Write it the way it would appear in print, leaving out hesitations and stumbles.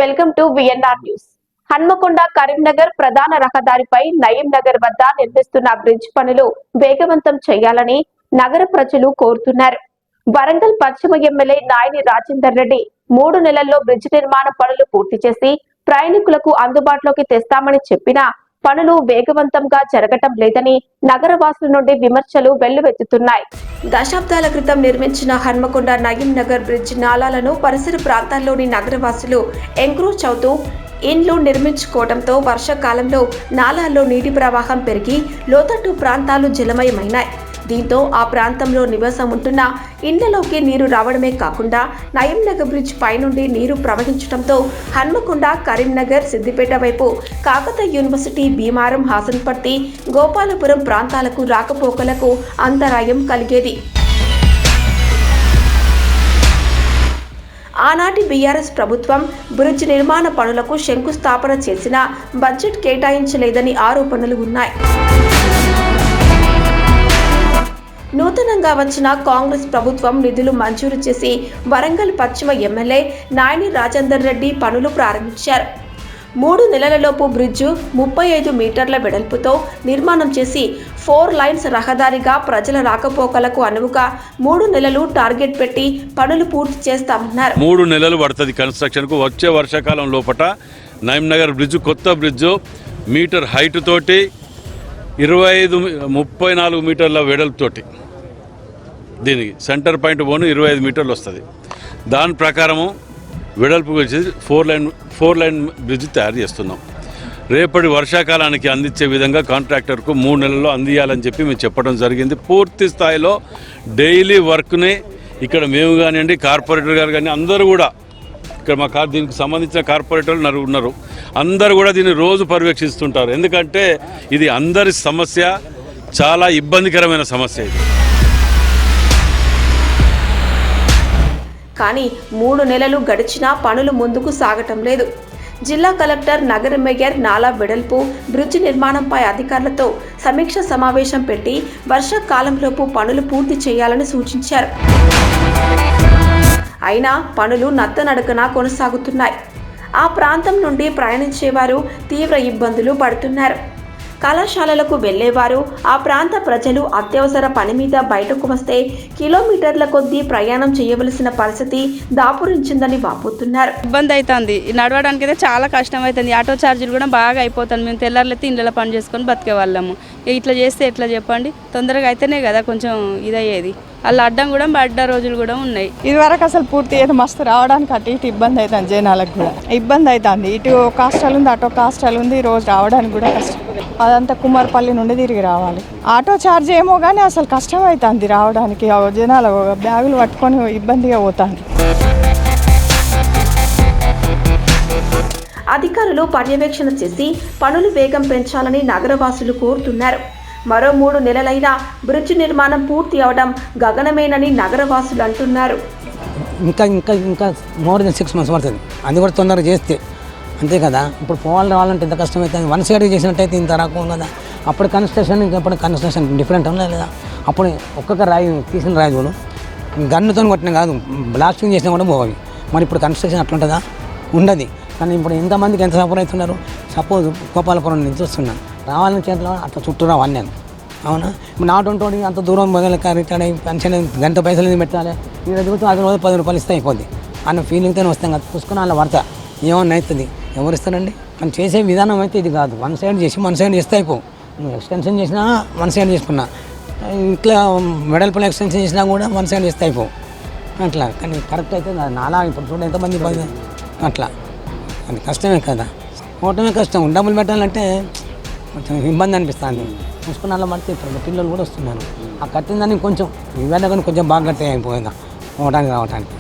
Welcome to VNR news. Hanamkonda Karimnagar ప్రధాన రహదారిపై నయీం నగర్ వద్ద నిర్మిస్తున్న బ్రిడ్జ్ పనులు వేగవంతం చేయాలని నగర ప్రజలు కోరుతున్నారు. వరంగల్ పశ్చిమ ఎమ్మెల్యే నాయని రాజేందర్ రెడ్డి 3 నెలల్లో బ్రిడ్జ్ నిర్మాణ పనులు పూర్తి చేసి ప్రయాణికులకు అందుబాటులోకి తెస్తామని చెప్పినా పనులు వేగవంతంగా జరగటం లేదని నగరవాసుల నుండి విమర్శలు వెల్లువెత్తుతున్నాయి. దశాబ్దాల క్రితం నిర్మించిన హన్మకొండ నయీం నగర్ బ్రిడ్జ్ నాలాలను పరిసర ప్రాంతాల్లోని నగరవాసులు ఎంక్రోచ్ అవుతూ ఇండ్లు నిర్మించుకోవడంతో వర్షాకాలంలో నాలాల్లో నీటి ప్రవాహం పెరిగి లోతట్టు ప్రాంతాలు జలమయమైనాయి. దీంతో ఆ ప్రాంతంలో నివాసం ఉంటున్న ఇండ్లలోకి నీరు రావడమే కాకుండా నయీం నగర్ బ్రిడ్జ్ పైనుండి నీరు ప్రవహించడంతో హన్మకొండ కరీంనగర్ సిద్దిపేట వైపు కాకతీయ యూనివర్సిటీ భీమారం హాసన్పర్తి గోపాలపురం ప్రాంతాలకు రాకపోకలకు అంతరాయం కలిగేది. ఆనాటి బీఆర్ఎస్ ప్రభుత్వం బ్రిడ్జ్ నిర్మాణ పనులకు శంకుస్థాపన చేసినా బడ్జెట్ కేటాయించలేదని ఆరోపణలు ఉన్నాయి. నూతనంగా వచ్చిన కాంగ్రెస్ ప్రభుత్వం నిధులు మంజూరు చేసి వరంగల్ పశ్చిమ ఎమ్మెల్యే నాయని రాజేందర్ రెడ్డి పనులు ప్రారంభించారు. 3 నెలలలోపు బ్రిడ్జు 35 మీటర్ల వెడల్పుతో నిర్మాణం చేసి 4 లైన్స్ రహదారిగా ప్రజల రాకపోకలకు అనువుగా 3 నెలలు టార్గెట్ పెట్టి పనులు పూర్తి చేస్తామన్నారు. 3 నెలలు పడుతుంది కన్స్ట్రక్షన్ కు. వచ్చే వర్షాకాలం లోపల నయీం నగర్ బ్రిడ్జ్ కొత్త బ్రిడ్జ్ మీటర్ హైట్ తోటి 34 మీటర్ల వెడల్పుతోటి దీనికి సెంటర్ పాయింట్ పోను 25 మీటర్లు వస్తుంది. దాని ప్రకారము వెడల్పు వచ్చేసి 4 లైన్ బ్రిడ్జ్ తయారు చేస్తున్నాం. రేపటి వర్షాకాలానికి అందించే విధంగా కాంట్రాక్టర్కు 3 నెలల్లో అందియాలని చెప్పి మేము చెప్పడం జరిగింది. పూర్తి స్థాయిలో డైలీ వర్క్ని ఇక్కడ మేము కానివ్వండి, కార్పొరేటర్ గారు కానీ అందరూ కూడా ఇక్కడ మా దీనికి సంబంధించిన కార్పొరేటర్లు ఉన్నారు. అందరూ కూడా దీన్ని రోజు పర్యవేక్షిస్తుంటారు. ఎందుకంటే ఇది అందరి సమస్య, చాలా ఇబ్బందికరమైన సమస్య ఇది. కానీ 3 నెలలు గడిచినా పనులు ముందుకు సాగటం లేదు. జిల్లా కలెక్టర్, నగర మేయర్ నాలా వెడల్పు, బ్రిడ్జ్ నిర్మాణంపై అధికారులతో సమీక్ష సమావేశం పెట్టి వర్షాకాలంలోపు పనులు పూర్తి చేయాలని సూచించారు. అయినా పనులు నత్తనడకన కొనసాగుతున్నాయి. ఆ ప్రాంతం నుండి ప్రయాణించేవారు తీవ్ర ఇబ్బందులు పడుతున్నారు. కళాశాలలకు వెళ్లేవారు, ఆ ప్రాంత ప్రజలు అత్యవసర పని మీద బయటకు వస్తే కిలోమీటర్ల కొద్దీ ప్రయాణం చేయవలసిన పరిస్థితి దాపురించిందని వాపోతున్నారు. ఇబ్బంది అవుతుంది, నడవడానికి అయితే చాలా కష్టం అవుతుంది. ఆటో ఛార్జీలు కూడా బాగా అయిపోతుంది. మేము తెల్లారులైతే ఇళ్ళలో పని చేసుకొని బతికే వాళ్ళము. ఇట్లా చేస్తే ఎట్లా చెప్పండి? తొందరగా అయితేనే కదా కొంచెం ఇదయ్యేది. అలా అడ్డం కూడా పడ్డ రోజులు కూడా ఉన్నాయి. ఇదివరకు అసలు పూర్తి ఏదో మస్తు రావడానికి అటు ఇటు ఇబ్బంది అవుతుంది. జనాలకు కూడా ఇబ్బంది అవుతుంది. ఇటు ఒక హాస్టల్ ఉంది, అటు ఒక హాస్టల్ ఉంది. రోజు రావడానికి కూడా కష్టం. అదంతా కుమార్పల్లి నుండి తిరిగి రావాలి. ఆటో ఛార్జ్ ఏమో కానీ అసలు కష్టం అవుతుంది రావడానికి. జనాలు బ్యాగులు పట్టుకొని ఇబ్బందిగా పోతుంది. అధికారులు పర్యవేక్షణ చేసి పనులు వేగం పెంచాలని నగరవాసులు కోరుతున్నారు. మరో 3 నెలలైనా బ్రిడ్జ్ నిర్మాణం పూర్తి అవడం గగనమేనని నగరవాసులు అంటున్నారు. ఇంకా మోర్ దెన్ 6 months పడుతుంది. అది కూడా తొందరగా చేస్తే అంతే కదా. ఇప్పుడు రావాలంటే ఎంత కష్టమవుతుంది. 1 సైడ్ చేసినట్టయితే ఇంత రాకుండా కదా. అప్పుడు కన్స్ట్రక్షన్ ఇంకప్పుడు కన్స్ట్రక్షన్ డిఫరెంట్ ఉన్నా లేదా. అప్పుడు ఒక్కొక్క రాయి తీసిన రాయి కూడా గన్నుతో కొట్టిన కాదు, బ్లాస్టింగ్ చేసినా కూడా పోవాలి. మరి ఇప్పుడు కన్స్ట్రక్షన్ అట్లుంటుందా? ఉండదు. కానీ ఇప్పుడు ఎంతమందికి ఎంత సఫర్ అవుతున్నారు. సపోజ్ గోపాలపురం నుంచి వస్తున్నాను, రావాలని చేతిలో అట్లా చుట్టూ రావాలి నేను. అవునా? ఇప్పుడు నాట్ ఉంటుంది అంత దూరం మొదలక రిటర్న్ అయ్యి పెన్షన్ గంట పైసలు ఏది పెట్టాలి. ఈ రోజు అది రోజు 10 రూపాయలు ఇస్తే అయిపోద్ది అన్న ఫీలింగ్తో వస్తాం కదా. చూసుకుని అలా పడతా ఏమన్నా అవుతుంది. ఎవరు ఇస్తారండి? కానీ చేసే విధానం అయితే ఇది కాదు. 1 సైడ్ చేసి 1 సైడ్ చేస్తే అయిపో. నువ్వు ఎక్స్టెన్షన్ చేసినా 1 సైడ్ చేసుకున్నా, ఇట్లా వెడల్పులో ఎక్స్టెన్షన్ చేసినా కూడా 1 సైడ్ చేస్తే అయిపో అట్లా. కానీ కరెక్ట్ అయితే నాలా ఇప్పుడు చూడండి ఎంతమంది అట్లా. అది కష్టమే కదా. పోవటమే కష్టం. డబ్బులు పెట్టాలంటే కొంచెం ఇబ్బంది అనిపిస్తుంది. చూసుకున్న అలా పడితే ఇప్పుడు పిల్లలు కూడా వస్తున్నారు. ఆ కట్టిన దాన్ని కొంచెం ఇవాళ కానీ కొంచెం బాగా కట్టే అయిపోయిందా పోవడానికి రావడానికి.